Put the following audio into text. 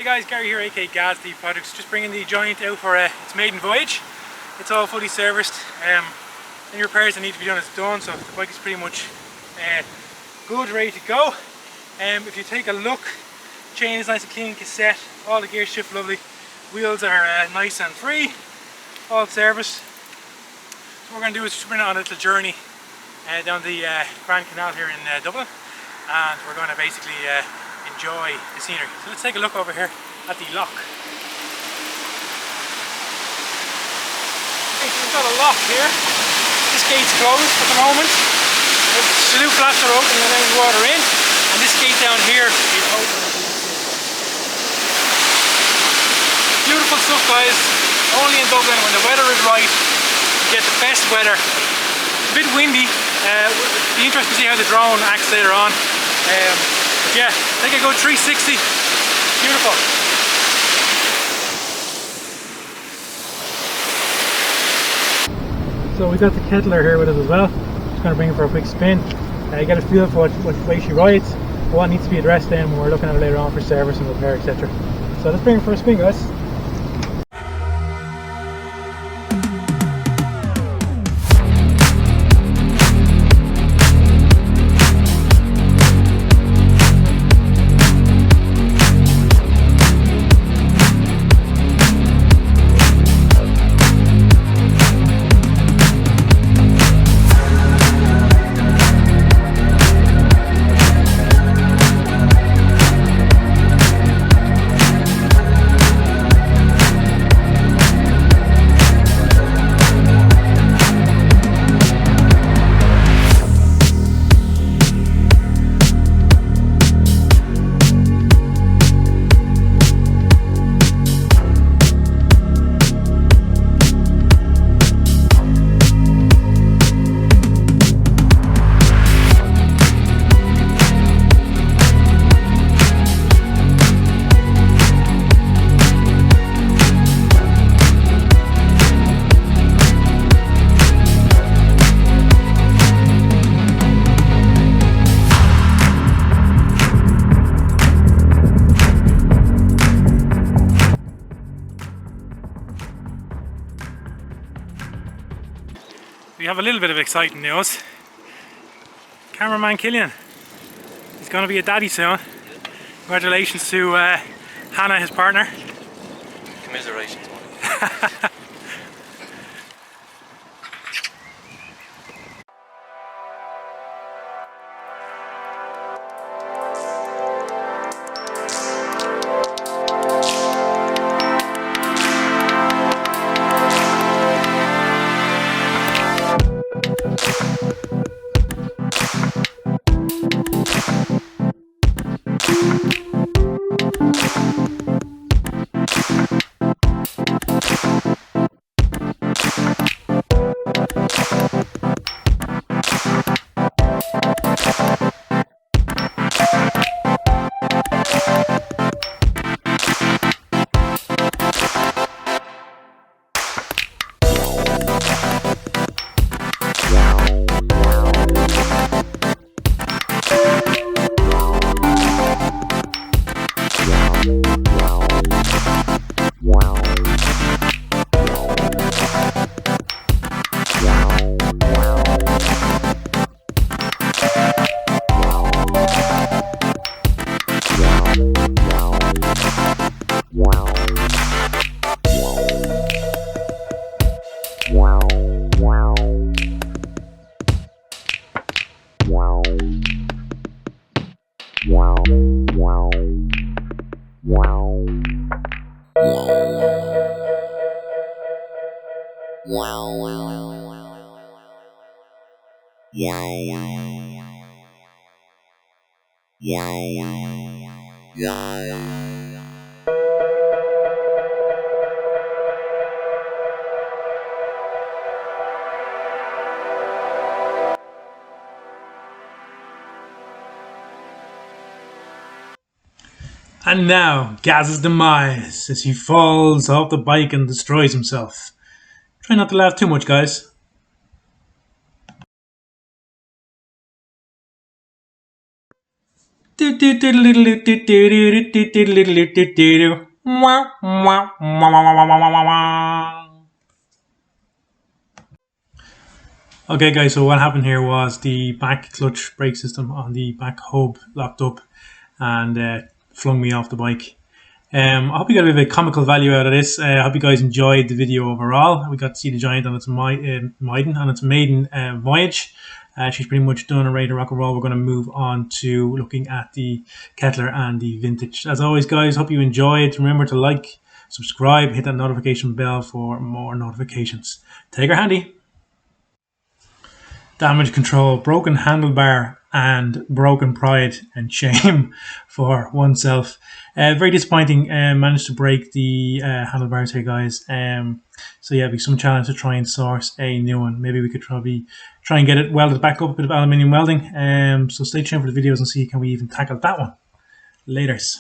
guys, Gary here, aka Gaz-D-Projects, just bringing the Giant out for its maiden voyage. It's all fully serviced. Any repairs that need to be done is done, so the bike is pretty much good, ready to go. If you take a look, chain is nice and clean, cassette, all the gear shift lovely, wheels are nice and free, all serviced. So what we're going to do is just bring it on a little journey down the Grand Canal here in Dublin, and we're going to basically enjoy the scenery. So let's take a look over here at the lock. Okay, so we've got a lock here. This gate's closed at the moment. The salute flaps are open and allowing water in, and this gate down here is open. Beautiful stuff, guys. Only in Dublin when the weather is right, you get the best weather. It's a bit windy. It'll be interesting to see how the drone acts later on. But yeah, I think I go 360. Beautiful. So we got the Kettler here with us as well. Just going to bring her for a quick spin. You get a feel for what way she rides, what needs to be addressed then when we're looking at it later on for service and repair, etc. So let's bring her for a spin, guys. We have a little bit of exciting news. Cameraman Killian, he's going to be a daddy soon. Congratulations to Hannah, his partner. Commiserations, man. And now, Gaz's demise as he falls off the bike and destroys himself. Try not to laugh too much, guys. Okay guys, so what happened here was the back clutch brake system on the back hub locked up and flung me off the bike. I hope you got a bit of a comical value out of this. I hope you guys enjoyed the video overall. We got to see the Giant on its Maiden on its maiden voyage. She's pretty much done and ready to rock and roll. We're going to move on to looking at the Kettler and the Vintage. As always guys, hope you enjoyed. Remember to like, subscribe, hit that notification bell for more notifications. Take her handy. Damage control, broken handlebar and broken pride and shame for oneself. Very disappointing. Managed to break the handlebars here guys. So yeah, it'll be some challenge to try and source a new one. Maybe we could probably try and get it welded back up, a bit of aluminium welding. So stay tuned for the videos and see can we even tackle that one. Laters.